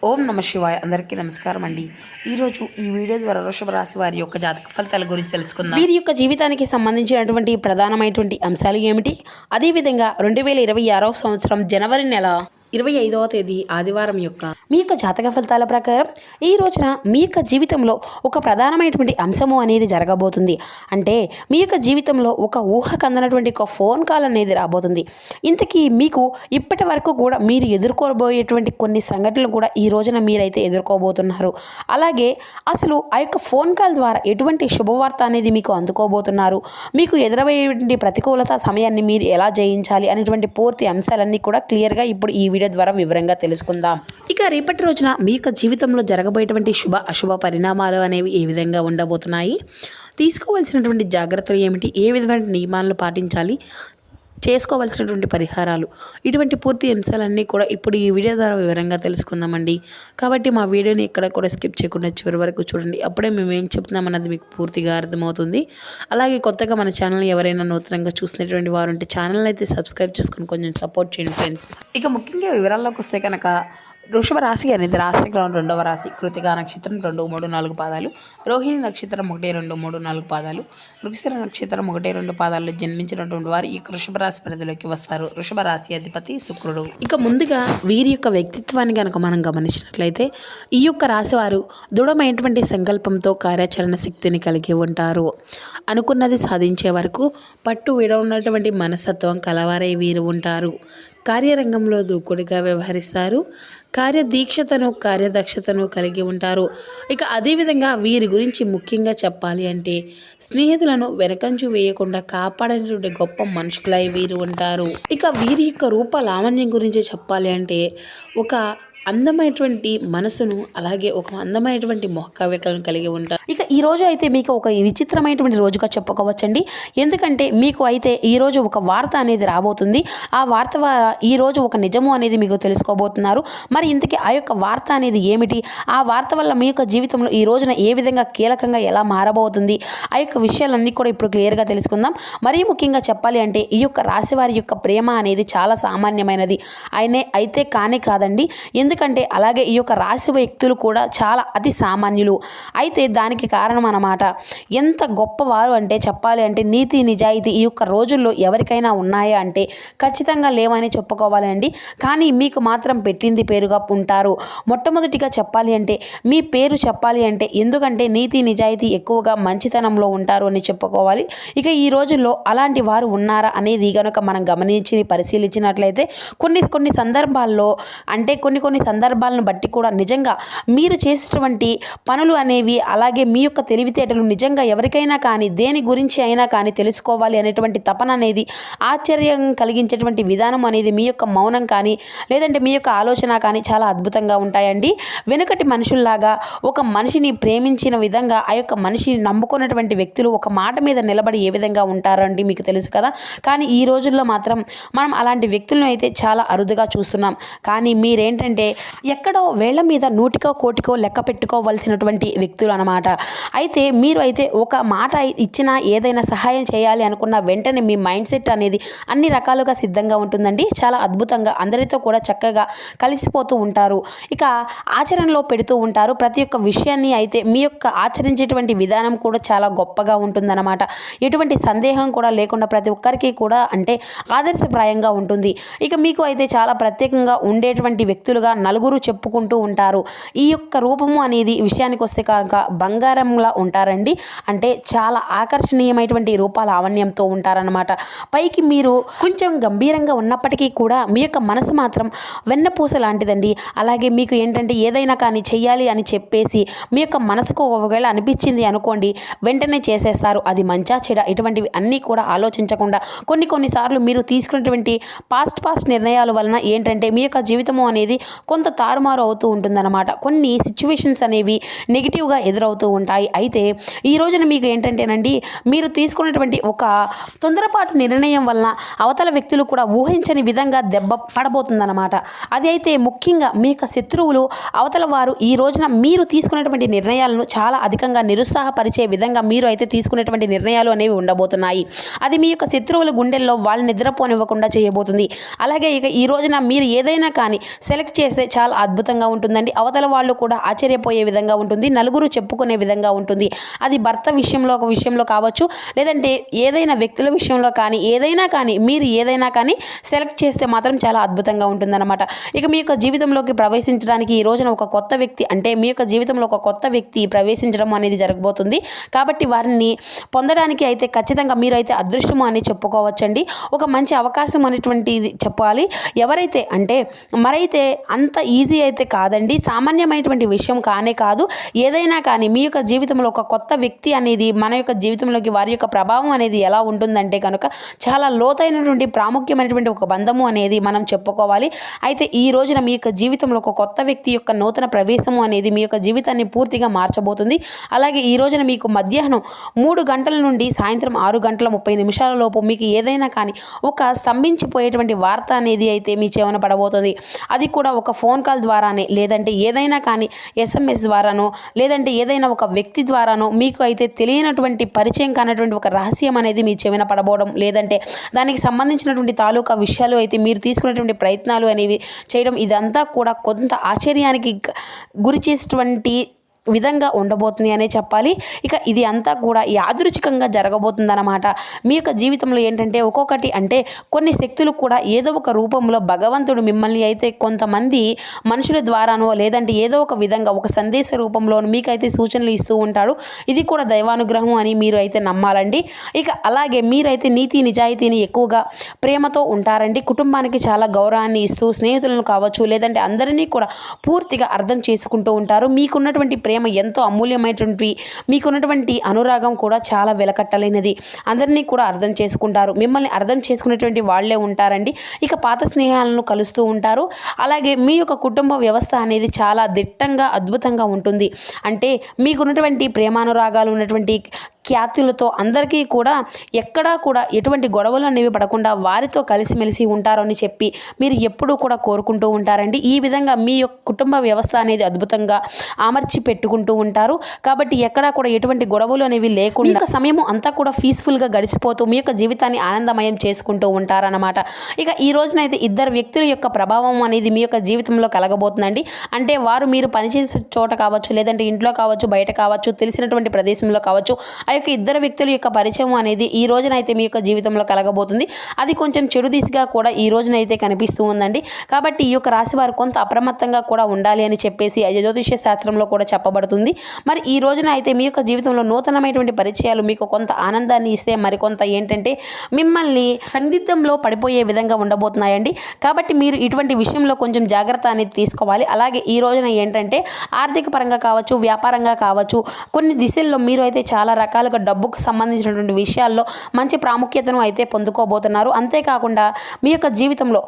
ఓం నమ శివాయ. అందరికీ నమస్కారం అండి. ఈరోజు ఈ వీడియో ద్వారా వృషభ రాశి వారి యొక్క జాతక ఫలితాల గురించి తెలుసుకుందాం. వీరి యొక్క జీవితానికి సంబంధించినటువంటి ప్రధానమైనటువంటి అంశాలు ఏమిటి, అదేవిధంగా 2026 సంవత్సరం జనవరి నెల 25వ తేదీ ఆదివారం యొక్క మీ యొక్క జాతక ఫలితాల ప్రకారం ఈ రోజున మీ యొక్క జీవితంలో ఒక ప్రధానమైనటువంటి అంశము అనేది జరగబోతుంది. అంటే మీ యొక్క జీవితంలో ఒక ఊహకందనటువంటి ఒక ఫోన్ కాల్ అనేది రాబోతుంది. ఇంతకీ మీకు ఇప్పటి వరకు కూడా మీరు ఎదుర్కోబోయేటువంటి కొన్ని సంఘటనలు కూడా ఈ రోజున మీరైతే ఎదుర్కోబోతున్నారు. అలాగే అసలు ఆ యొక్క ఫోన్ కాల్ ద్వారా ఎటువంటి శుభవార్త అనేది మీకు అందుకోబోతున్నారు, మీకు ఎదురయ్యేటువంటి ప్రతికూలత సమయాన్ని మీరు ఎలా జయించాలి అనేటువంటి పూర్తి అంశాలన్నీ కూడా క్లియర్గా ఇప్పుడు ఈ వీడియో ద్వారా వివరంగా తెలుసుకుందాం. ఇక రేపటి రోజున మీ యొక్క జీవితంలో జరగబోయేటువంటి శుభ అశుభ పరిణామాలు అనేవి ఏ విధంగా ఉండబోతున్నాయి, తీసుకోవాల్సినటువంటి జాగ్రత్తలు ఏమిటి, ఏ విధమైన నియమాలను పాటించాలి, చేసుకోవాల్సినటువంటి పరిహారాలు, ఇటువంటి పూర్తి అంశాలన్నీ కూడా ఇప్పుడు ఈ వీడియో ద్వారా వివరంగా తెలుసుకుందామండి. కాబట్టి మా వీడియోని ఎక్కడ కూడా స్కిప్ చేయకుండా చివరి వరకు చూడండి. అప్పుడే మేము ఏం చెప్తున్నామన్నది మీకు పూర్తిగా అర్థమవుతుంది. అలాగే కొత్తగా మన ఛానల్ ఎవరైనా నూతనంగా చూసినటువంటి వారు ఉంటే ఛానల్ అయితే సబ్స్క్రైబ్ చేసుకొని కొంచెం సపోర్ట్ చేయండి ఫ్రెండ్స్. ఇక ముఖ్యంగా వివరాల్లోకి వస్తే కనుక వృషభ రాశి అనేది రాశిలో 2వ రాశి, కృతికా నక్షత్రం 2, 3, 4 పాదాలు, రోహిణి నక్షత్రం 1, 2, 3, 4 పాదాలు, మృగశిర నక్షత్రం 1, 2 పాదాల్లో జన్మించినటువంటి వారు ఈ వృషభ రాశి పరిధిలోకి వస్తారు. వృషభ రాశి అధిపతి శుక్రుడు. ఇక ముందుగా వీరి యొక్క వ్యక్తిత్వాన్ని కనుక మనం గమనించినట్లయితే ఈ యొక్క రాశి వారు దృఢమైనటువంటి సంకల్పంతో కార్యాచరణ శక్తిని కలిగి ఉంటారు. అనుకున్నది సాధించే వరకు పట్టు విడవున్నటువంటి మనస్తత్వం కలవారై వీరు ఉంటారు. కార్యరంగంలో దూకుడుగా వ్యవహరిస్తారు. కార్యదీక్షతను కార్యదక్షతను కలిగి ఉంటారు. ఇక అదేవిధంగా వీరి గురించి ముఖ్యంగా చెప్పాలి అంటే స్నేహితులను వెనకంచు వేయకుండా కాపాడేటువంటి గొప్ప మనుషులై వీరు ఉంటారు. ఇక వీరి యొక్క రూప లావణ్యం గురించి చెప్పాలి అంటే ఒక అందమైనటువంటి మనసును, అలాగే ఒక అందమైనటువంటి మొహకవ్యకలను కలిగి ఉంటారు. ఇక ఈ రోజు అయితే మీకు ఒక విచిత్రమైనటువంటి రోజుగా చెప్పుకోవచ్చండి. ఎందుకంటే మీకు అయితే ఈరోజు ఒక వార్త అనేది రాబోతుంది. ఆ వార్త ద్వారా ఈరోజు ఒక నిజము అనేది మీకు తెలుసుకోబోతున్నారు. మరి ఇంతకీ ఆ యొక్క వార్త అనేది ఏమిటి, ఆ వార్త వల్ల మీ యొక్క జీవితంలో ఈ రోజున ఏ విధంగా కీలకంగా ఎలా మారబోతుంది, ఆ యొక్క విషయాలన్నీ కూడా ఇప్పుడు క్లియర్గా తెలుసుకుందాం. మరీ ముఖ్యంగా చెప్పాలి అంటే ఈ యొక్క రాశి వారి యొక్క ప్రేమ అనేది చాలా సామాన్యమైనది అయితే కాదండి. ఎందుకంటే అలాగే ఈ యొక్క రాశి వ్యక్తులు కూడా చాలా అతి సామాన్యులు. అయితే దానికి కారణం అన్నమాట. ఎంత గొప్పవారు అంటే చెప్పాలి అంటే నీతి నిజాయితీ ఈ యొక్క రోజుల్లో ఎవరికైనా ఉన్నాయా అంటే ఖచ్చితంగా లేవని చెప్పుకోవాలండి. కానీ మీకు మాత్రం పెట్టింది పేరుగా ఉంటారు. మొట్టమొదటిగా చెప్పాలి అంటే మీ పేరు చెప్పాలి అంటే ఎందుకంటే నీతి నిజాయితీ ఎక్కువగా మంచితనంలో ఉంటారు అని చెప్పుకోవాలి. ఇక ఈ రోజుల్లో అలాంటి వారు ఉన్నారా అనేది కనుక మనం గమనించి పరిశీలించినట్లయితే కొన్ని సందర్భాల్లో అంటే కొన్ని సందర్భాలను బట్టి కూడా నిజంగా మీరు చేసేటువంటి పనులు అనేవి, అలాగే మీ యొక్క తెలివితేటలు నిజంగా ఎవరికైనా కానీ దేని గురించి అయినా కానీ తెలుసుకోవాలి అనేటువంటి తపన అనేది, ఆశ్చర్యం కలిగించేటువంటి విధానం అనేది మీ యొక్క మౌనం కానీ లేదంటే మీ యొక్క ఆలోచన కానీ చాలా అద్భుతంగా ఉంటాయండి. వెనుకటి మనుషుల్లాగా ఒక మనిషిని ప్రేమించిన విధంగా ఆ యొక్క మనిషిని నమ్ముకున్నటువంటి వ్యక్తులు ఒక మాట మీద నిలబడి ఏ విధంగా ఉంటారండి మీకు తెలుసు కదా. కానీ ఈ రోజుల్లో మాత్రం మనం అలాంటి వ్యక్తులను అయితే చాలా అరుదుగా చూస్తున్నాం. కానీ మీరేంటంటే ఎక్కడో వేళ్ల మీద నూటికో కోటికో లెక్క పెట్టుకోవాల్సినటువంటి వ్యక్తులు అన్నమాట. అయితే మీరు అయితే ఒక మాట ఇచ్చినా ఏదైనా సహాయం చేయాలి అనుకున్న వెంటనే మీ మైండ్ సెట్ అనేది అన్ని రకాలుగా సిద్ధంగా ఉంటుందండి. చాలా అద్భుతంగా అందరితో కూడా చక్కగా కలిసిపోతూ ఉంటారు. ఇక ఆచరణలో పెడుతూ ఉంటారు. ప్రతి ఒక్క విషయాన్ని అయితే మీ యొక్క ఆచరించేటువంటి విధానం కూడా చాలా గొప్పగా ఉంటుందన్నమాట. ఎటువంటి సందేహం కూడా లేకుండా ప్రతి ఒక్కరికి కూడా అంటే ఆదర్శప్రాయంగా ఉంటుంది. ఇక మీకు అయితే చాలా ప్రత్యేకంగా ఉండేటువంటి వ్యక్తులుగా నలుగురు చెప్పుకుంటూ ఉంటారు. ఈ యొక్క రూపము అనేది విషయానికి వస్తే కనుక బంగారంలా ఉంటారండి. అంటే చాలా ఆకర్షణీయమైనటువంటి రూప లావణ్యంతో ఉంటారనమాట. పైకి మీరు కొంచెం గంభీరంగా ఉన్నప్పటికీ కూడా మీ యొక్క మనసు మాత్రం వెన్నపూస లాంటిదండి. అలాగే మీకు ఏంటంటే ఏదైనా కానీ చెయ్యాలి అని చెప్పేసి మీ యొక్క మనసుకు ఒకవేళ అనిపించింది అనుకోండి వెంటనే చేసేస్తారు. అది మంచా చెడ ఇటువంటివి అన్నీ కూడా ఆలోచించకుండా కొన్నిసార్లు మీరు తీసుకున్నటువంటి పాస్ట్ నిర్ణయాల వలన ఏంటంటే మీ యొక్క జీవితము అనేది కొంత తారుమారు అవుతూ ఉంటుందన్నమాట. కొన్ని సిచ్యువేషన్స్ అనేవి నెగిటివ్గా ఎదురవుతూ ఉంటాయి. అయితే ఈ రోజున మీకు ఏంటంటేనండి మీరు తీసుకున్నటువంటి ఒక తొందరపాటు నిర్ణయం వలన అవతల వ్యక్తులు కూడా ఊహించని విధంగా దెబ్బ పడబోతుందన్నమాట. అది అయితే ముఖ్యంగా మీ యొక్క శత్రువులు అవతల వారు ఈ రోజున మీరు తీసుకున్నటువంటి నిర్ణయాలను చాలా అధికంగా నిరుత్సాహపరిచే విధంగా మీరు అయితే తీసుకునేటువంటి నిర్ణయాలు అనేవి ఉండబోతున్నాయి. అది మీ యొక్క శత్రువుల గుండెల్లో వాళ్ళు నిద్రపోనివ్వకుండా చేయబోతుంది. అలాగే ఇక ఈ రోజున మీరు ఏదైనా కానీ సెలెక్ట్ చేస్తే చేస్తే చాలా అద్భుతంగా ఉంటుందండి. అవతల వాళ్ళు కూడా ఆశ్చర్యపోయే విధంగా ఉంటుంది, నలుగురు చెప్పుకునే విధంగా ఉంటుంది. అది భర్త విషయంలో కావచ్చు, లేదంటే ఏదైనా వ్యక్తుల విషయంలో కానీ మీరు ఏదైనా కానీ సెలెక్ట్ చేస్తే మాత్రం చాలా అద్భుతంగా ఉంటుందన్నమాట. ఇక మీ యొక్క జీవితంలోకి ప్రవేశించడానికి ఈ రోజున ఒక కొత్త వ్యక్తి, అంటే మీ యొక్క జీవితంలో ఒక కొత్త వ్యక్తి ప్రవేశించడం అనేది జరగబోతుంది. కాబట్టి వారిని పొందడానికి అయితే ఖచ్చితంగా మీరైతే అదృష్టము అని చెప్పుకోవచ్చండి. ఒక మంచి అవకాశం అనేటువంటిది చెప్పాలి. ఎవరైతే అంటే మరైతే అంత ఈజీ అయితే కాదండి, సామాన్యమైనటువంటి విషయం కానే కాదు. ఏదైనా కానీ మీ యొక్క జీవితంలో ఒక కొత్త వ్యక్తి అనేది మన యొక్క జీవితంలోకి వారి యొక్క ప్రభావం అనేది ఎలా ఉంటుందంటే కనుక చాలా లోతైనటువంటి ప్రాముఖ్యమైనటువంటి ఒక బంధము అనేది మనం చెప్పుకోవాలి. అయితే ఈ రోజున మీ యొక్క జీవితంలో ఒక కొత్త వ్యక్తి యొక్క నూతన ప్రవేశము అనేది మీ యొక్క జీవితాన్ని పూర్తిగా మార్చబోతుంది. అలాగే ఈ రోజున మీకు మధ్యాహ్నం 3 గంటల నుండి సాయంత్రం 6 గంటల 30 నిమిషాల లోపు మీకు ఏదైనా కానీ ఒక స్తంభించిపోయేటువంటి వార్త అనేది అయితే మీ చెవిన పడబోతుంది. అది కూడా ఒక ఫోన్ కాల్ ద్వారానే, లేదంటే ఏదైనా కానీ SMS ద్వారానో, లేదంటే ఏదైనా ఒక వ్యక్తి ద్వారానో మీకు అయితే తెలియనటువంటి పరిచయం కానటువంటి ఒక రహస్యం అనేది మీ చెవిన పడబోవడం, లేదంటే దానికి సంబంధించినటువంటి తాలూకా విషయాలు అయితే మీరు తీసుకునేటువంటి ప్రయత్నాలు అనేవి చేయడం, ఇదంతా కూడా కొంత ఆశ్చర్యానికి గురి చేసేటువంటి విధంగా ఉండబోతుంది అనే చెప్పాలి. ఇక ఇది అంతా కూడా యాదృచ్ఛికంగా జరగబోతుందన్నమాట. మీ యొక్క జీవితంలో ఏంటంటే ఒక్కొక్కటి అంటే కొన్ని శక్తులు కూడా ఏదో ఒక రూపంలో భగవంతుడు మిమ్మల్ని అయితే కొంతమంది మనుషుల ద్వారానో, లేదంటే ఏదో ఒక విధంగా ఒక సందేశ రూపంలోనూ మీకైతే సూచనలు ఇస్తూ ఉంటాడు. ఇది కూడా దైవానుగ్రహం అని మీరు అయితే నమ్మాలండి. ఇక అలాగే మీరైతే నీతి నిజాయితీని ఎక్కువగా ప్రేమతో ఉంటారండి. కుటుంబానికి చాలా గౌరవాన్ని ఇస్తూ, స్నేహితులను కావచ్చు, లేదంటే అందరినీ కూడా పూర్తిగా అర్థం చేసుకుంటూ ఉంటారు. మీకున్నటువంటి ప్రేమ ఎంతో అమూల్యమైనటువంటి, మీకున్నటువంటి అనురాగం కూడా చాలా వెలకట్టలేనిది. అందరినీ కూడా అర్థం చేసుకుంటారు. మిమ్మల్ని అర్థం చేసుకునేటువంటి వాళ్ళే ఉంటారండి. ఇక పాత స్నేహాలను కలుస్తూ ఉంటారు. అలాగే మీ యొక్క కుటుంబ వ్యవస్థ అనేది చాలా దిట్టంగా అద్భుతంగా ఉంటుంది. అంటే మీకున్నటువంటి ప్రేమానురాగాలు ఉన్నటువంటి ఖ్యాతులతో అందరికీ కూడా ఎక్కడా కూడా ఎటువంటి గొడవలు అనేవి పడకుండా వారితో కలిసిమెలిసి ఉంటారని చెప్పి మీరు ఎప్పుడూ కూడా కోరుకుంటూ ఉంటారండి. ఈ విధంగా మీ యొక్క కుటుంబ వ్యవస్థ అనేది అద్భుతంగా అమర్చి పెట్టుకుంటూ ఉంటారు. కాబట్టి ఎక్కడా కూడా ఎటువంటి గొడవలు అనేవి లేకుండా ఇక సమయం అంతా కూడా పీస్ఫుల్గా గడిచిపోతూ మీ యొక్క జీవితాన్ని ఆనందమయం చేసుకుంటూ ఉంటారన్నమాట. ఇక ఈ రోజునైతే ఇద్దరు వ్యక్తుల యొక్క ప్రభావం అనేది మీ యొక్క జీవితంలో కలగబోతుందండి. అంటే వారు మీరు పనిచేసే చోట కావచ్చు, లేదంటే ఇంట్లో కావచ్చు, బయట కావచ్చు, తెలిసినటువంటి ప్రదేశంలో కావచ్చు, ఆ యొక్క ఇద్దరు వ్యక్తుల యొక్క పరిచయం అనేది ఈ రోజునైతే మీ యొక్క జీవితంలో కలగబోతుంది. అది కొంచెం చెడు దిశగా కూడా ఈ రోజునైతే కనిపిస్తూ ఉందండి. కాబట్టి ఈ యొక్క రాశి వారు కొంత అప్రమత్తంగా కూడా ఉండాలి అని చెప్పేసి జ్యోతిష్య శాస్త్రంలో కూడా చెప్పబడుతుంది. మరి ఈ రోజున అయితే మీ యొక్క జీవితంలో నూతనమైనటువంటి పరిచయాలు మీకు కొంత ఆనందాన్ని ఇస్తే, మరికొంత ఏంటంటే మిమ్మల్ని సందిగ్ధంలో పడిపోయే విధంగా ఉండబోతున్నాయండి. కాబట్టి మీరు ఇటువంటి విషయంలో కొంచెం జాగ్రత్త అనేది తీసుకోవాలి. అలాగే ఈ రోజున ఏంటంటే ఆర్థిక పరంగా కావచ్చు, వ్యాపారంగా కావచ్చు, కొన్ని దిశల్లో మీరు అయితే చాలా రకాలుగా డబ్బుకు సంబంధించినటువంటి విషయాల్లో మంచి ప్రాముఖ్యతను అయితే పొందుకోబోతున్నారు. అంతేకాకుండా మీ యొక్క జీవితంలో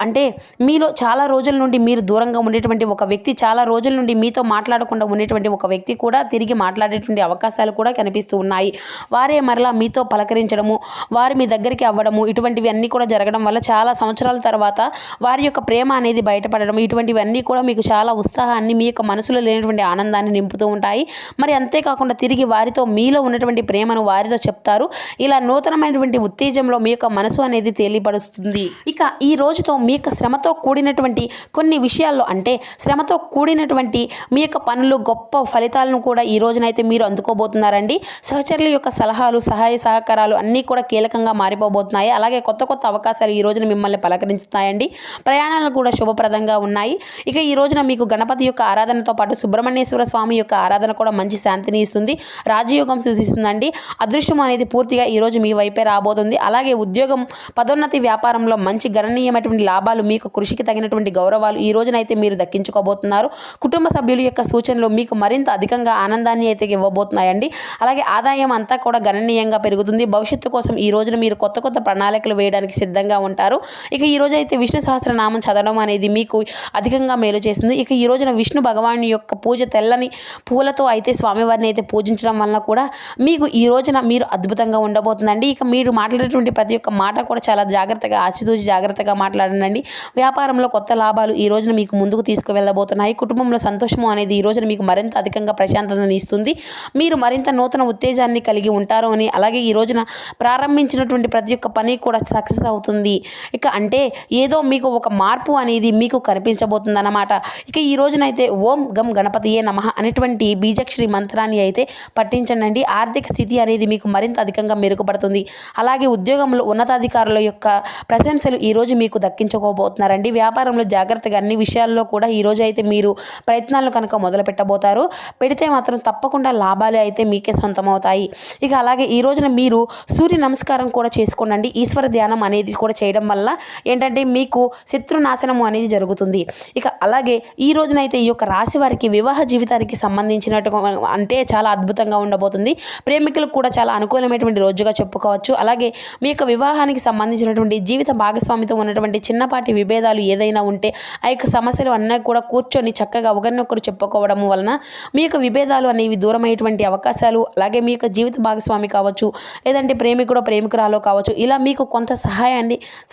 అంటే మీలో చాలా రోజుల నుండి మీరు దూరంగా ఉండేటువంటి ఒక వ్యక్తి, చాలా రోజుల నుండి మీతో మాట్లాడకుండా ఉండేటువంటి ఒక వ్యక్తి కూడా తిరిగి మాట్లాడేటువంటి అవకాశాలు కూడా కనిపిస్తూ ఉన్నాయి. వారే మరలా మీతో పలకరించడము, వారు మీ దగ్గరికి అవ్వడము, ఇటువంటివి అన్నీ కూడా జరగడం వల్ల చాలా సంవత్సరాల తర్వాత వారి యొక్క ప్రేమ అనేది బయటపడడం, ఇటువంటివన్నీ కూడా మీకు చాలా ఉత్సాహాన్ని, మీ యొక్క మనసులో లేనటువంటి ఆనందాన్ని నింపుతూ ఉంటాయి. మరి అంతేకాకుండా తిరిగి వారితో మీలో ఉన్నటువంటి ప్రేమను వారితో చెప్తారు. ఇలా నూతనమైనటువంటి ఉత్తేజంలో మీ యొక్క మనసు అనేది తేలిపడుతుంది. ఇక ఈ రోజుతో మీ యొక్క శ్రమతో కూడినటువంటి కొన్ని విషయాల్లో, అంటే శ్రమతో కూడినటువంటి మీ యొక్క పనులు గొప్ప ఫలితాలను కూడా ఈ రోజునైతే మీరు అందుకోబోతున్నారండి. సహచరుల యొక్క సలహాలు, సహాయ సహకారాలు అన్నీ కూడా కీలకంగా మారిపోబోతున్నాయి. అలాగే కొత్త కొత్త అవకాశాలు ఈ రోజున మిమ్మల్ని పలకరించుతాయండి. ప్రయాణాలు కూడా శుభప్రదంగా ఉన్నాయి. ఇక ఈ రోజున మీకు గణపతి యొక్క ఆరాధనతో పాటు సుబ్రహ్మణ్యేశ్వర స్వామి యొక్క ఆరాధన కూడా మంచి శాంతిని ఇస్తుంది. రాజయోగం సూచిస్తుందండి. అదృష్టం అనేది పూర్తిగా ఈరోజు మీ వైపే రాబోతుంది. అలాగే ఉద్యోగం, పదోన్నతి, వ్యాపారంలో మంచి గణనీయమైనటువంటి లాభాలు, మీకు కృషికి తగినటువంటి గౌరవాలు ఈ రోజునైతే మీరు దక్కించుకోబోతున్నారు. కుటుంబ సభ్యుల యొక్క సూచనలు మీకు మరింత అధికంగా ఆనందాన్ని అయితే ఇవ్వబోతున్నాయండి. అలాగే ఆదాయం అంతా కూడా గణనీయంగా పెరుగుతుంది. భవిష్యత్తు కోసం ఈ రోజున మీరు కొత్త కొత్త ప్రణాళికలు వేయడానికి సిద్ధంగా ఉంటారు. ఇక ఈ రోజు అయితే విష్ణు సహస్రనామం చదవడం అనేది మీకు అధికంగా మేలు చేస్తుంది. ఇక ఈ రోజున విష్ణు భగవాను యొక్క పూజ తెల్లని పూలతో అయితే స్వామివారిని అయితే పూజించడం వలన కూడా మీకు ఈ రోజున మీరు అద్భుతంగా ఉండబోతుందండి. ఇక మీరు మాట్లాడేటువంటి ప్రతి ఒక్క మాట కూడా చాలా జాగ్రత్తగా ఆచితూచి జాగ్రత్తగా మాట్లాడండి. వ్యాపారంలో కొత్త లాభాలు ఈ రోజున మీకు ముందుకు తీసుకువెళ్ళబోతున్నాయి. కుటుంబంలో సంతోషము అనేది ఈ రోజున మీకు మరింత అధికంగా ప్రశాంతతను ఇస్తుంది. మీరు మరింత నూతన ఉత్తేజాన్ని కలిగి ఉంటారు అని, అలాగే ఈ రోజున ప్రారంభించినటువంటి ప్రతి ఒక్క పని కూడా సక్సెస్ అవుతుంది. ఇక అంటే ఏదో మీకు ఒక మార్పు అనేది మీకు కనిపించబోతుంది అన్నమాట. ఇక ఈ రోజునైతే ఓం గం గణపతియే నమః అనేటువంటి బీజాక్షరి మంత్రాన్ని అయితే పఠించండి. ఆర్థిక స్థితి అనేది మీకు మరింత అధికంగా మెరుగుపడుతుంది. అలాగే ఉద్యోగంలో ఉన్నతాధికారుల యొక్క ప్రశంసలు ఈరోజు మీకు దక్కించుకోబోతున్నారండి. వ్యాపారంలో జాగ్రత్తగా అన్ని విషయాల్లో కూడా ఈరోజు అయితే మీరు ప్రయత్నాలను కనుక మొదలు పెట్టబోతారు. పెడితే మాత్రం తప్పకుండా లాభాలు అయితే మీకే సొంతమవుతాయి. ఇక అలాగే ఈ రోజున మీరు సూర్య నమస్కారం కూడా చేసుకోండి. ఈశ్వర ధ్యానం అనేది కూడా చేయడం వల్ల ఏంటంటే మీకు శత్రునాశనము అనేది జరుగుతుంది. ఇక అలాగే ఈ రోజునైతే ఈ యొక్క రాశి వారికి వివాహ జీవితానికి సంబంధించినట్టు అంటే చాలా అద్భుతంగా ఉండబోతుంది. ప్రేమికులకు కూడా చాలా అనుకూలమైనటువంటి రోజుగా చెప్పుకోవచ్చు. అలాగే మీ యొక్క వివాహానికి సంబంధించినటువంటి జీవిత భాగస్వామితో ఉన్నటువంటి చిన్నపాటి విభేదాలు ఏదైనా ఉంటే ఆ యొక్క సమస్యలు అన్నీ కూడా కూర్చొని చక్కగా ఒకరినొకరు చెప్పుకోవడం వలన మీ యొక్క విభేదాలు అనేవి దూరమయ్యేటువంటి అవకాశాలు, అలాగే మీ యొక్క జీవిత భాగస్వామి కావచ్చు, లేదంటే ప్రేమికుడో ప్రేమికురాలో కావచ్చు, ఇలా మీకు కొంత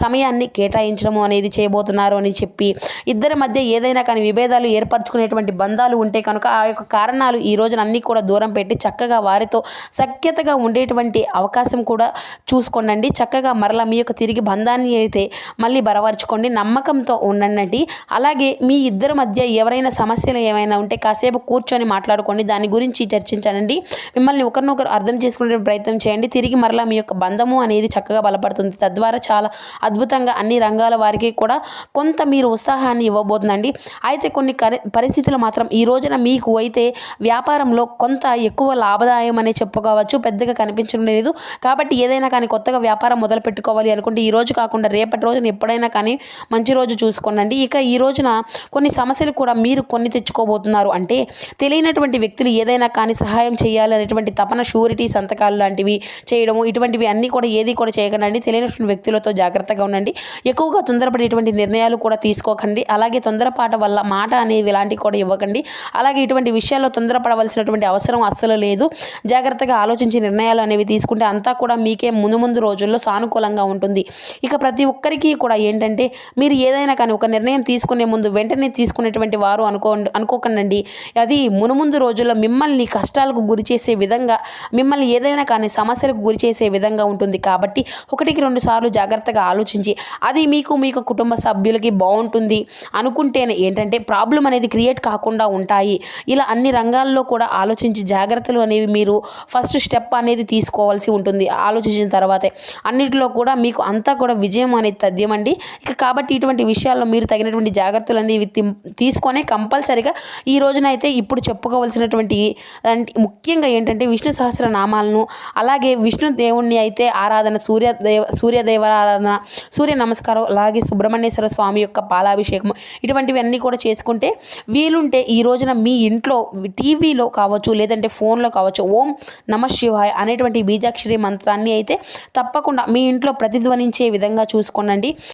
సమయాన్ని కేటాయించడము అనేది చేయబోతున్నారు అని చెప్పి ఇద్దరి మధ్య ఏదైనా కానీ విభేదాలు ఏర్పరచుకునేటువంటి బంధాలు ఉంటే కనుక ఆ యొక్క కారణాలు ఈ రోజున అన్నీ కూడా దూరం పెట్టి చక్కగా వారితో సఖ్యతగా ఉండేటువంటి అవకాశం కూడా చూసుకోండి. చక్కగా మరలా మీ యొక్క తిరిగి బంధాన్ని అయితే మళ్ళీ బలపరచుకోండి. నమ్మకంతో ఉండండి. అలాగే మీ ఇద్దరి మధ్య ఎవరైనా సమస్యలు ఏమైనా ఉంటే కాసేపు కూర్చొని మాట్లాడుకోండి. దాని గురించి చర్చించండి. మిమ్మల్ని ఒకరినొకరు అర్థం చేసుకునే ప్రయత్నం చేయండి. తిరిగి మరలా మీ యొక్క బంధము అనేది చక్కగా బలపడుతుంది. తద్వారా చాలా అద్భుతంగా అన్ని రంగాల వారికి కూడా కొంత మీరు ఉత్సాహాన్ని ఇవ్వబోతుందండి. అయితే కొన్ని పరిస్థితులు మాత్రం ఈ రోజున మీకు అయితే వ్యాపారంలో కొంత ఎక్కువ లాభదాయం అనే చెప్పుకోవచ్చు. పెద్దగా కనిపించడం లేదు. కాబట్టి ఏదైనా కానీ కొత్తగా వ్యాపారం మొదలు పెట్టుకోవాలి అనుకుంటే ఈ రోజు కాకుండా రేపటి రోజున ఎప్పుడైనా కానీ మంచి రోజు చూసుకోండి. ఇక ఈ రోజున కొన్ని సమస్యలు కూడా మీరు కొన్ని తెచ్చుకోబోతున్నారు. అంటే తెలియనటువంటి వ్యక్తులు ఏదైనా కానీ సహాయం చేయాలనేటువంటి తపన, షూరిటీ సంతకాలు లాంటివి చేయడము, ఇటువంటివి అన్నీ కూడా ఏది కూడా చేయకండి. తెలియనటువంటి వ్యక్తులతో జాగ్రత్తగా ఉండండి. ఎక్కువగా తొందరపడేటువంటి నిర్ణయాలు కూడా తీసుకోకండి. అలాగే తొందరపాటు వల్ల మాట అనేవి ఇలాంటివి కూడా ఇవ్వకండి. అలాగే ఇటువంటి విషయాల్లో తొందరపడవలసినటువంటి అవసరం అస్సలు లేదు. జాగ్రత్తగా ఆలోచించి నిర్ణయాలు అనేవి తీసుకుంటే అంతా కూడా మీకే ముందు రోజుల్లో సానుకూలంగా ఉంటుంది. ఇక ప్రతి ఒక్కరికి కూడా ఏంటంటే మీరు ఏదైనా కానీ ఒక నిర్ణయం తీసుకునే ముందు వెంటనే తీసుకునేటువంటి వారు అనుకోకండి. అది ముందు రోజుల్లో మిమ్మల్ని కష్టాలకు గురి చేసే విధంగా, మిమ్మల్ని ఏదైనా కానీ సమస్యలకు గురి చేసే విధంగా ఉంటుంది. కాబట్టి 1-2 సార్లు జాగ్రత్తగా ఆలోచించి అది మీకు కుటుంబ సభ్యులకి బాగుంటుంది అనుకుంటేనే ఏంటంటే ప్రాబ్లం అనేది క్రియేట్ కాకుండా ఉంటాయి. ఇలా అన్ని రంగాల్లో కూడా ఆలోచించి జాగ్రత్తలు అనేవి మీరు ఫస్ట్ స్టెప్ అనేది తీసుకోవాల్సి ఉంటుంది. ఆలోచించిన తర్వాతే అన్నిటిలో కూడా మీకు అంతా కూడా విజయం అనేది తథ్యమండి. ఇక కాబట్టి ఇటువంటి విషయాల్లో మీరు తగినటువంటి జాగ్రత్తలు అనేవి తీసుకొనే కంపల్సరిగా ఈ రోజునైతే ఇప్పుడు చెప్పుకోవాల్సినటువంటి ముఖ్యంగా ఏంటంటే విష్ణు సహస్రనామాలను, అలాగే విష్ణు దేవుణ్ణి అయితే ఆరాధన, సూర్యదేవ ఆరాధన, సూర్య నమస్కారం, అలాగే సుబ్రహ్మణ్యేశ్వర స్వామి యొక్క పాలాభిషేకం, ఇటువంటివి అన్నీ కూడా చేసుకుంటే వీలుంటే ఈ రోజున మీ ఇంట్లో టీవీలో కావచ్చు, లేదంటే ఫోన్లో కావచ్చు, ఓం నమః శివాయ అనేటువంటి బీజాక్షరి మంత్రాన్ని అయితే తప్పకుండా మీ ఇంట్లో ప్రతిధ్వనించే విధంగా చూసుకోండి.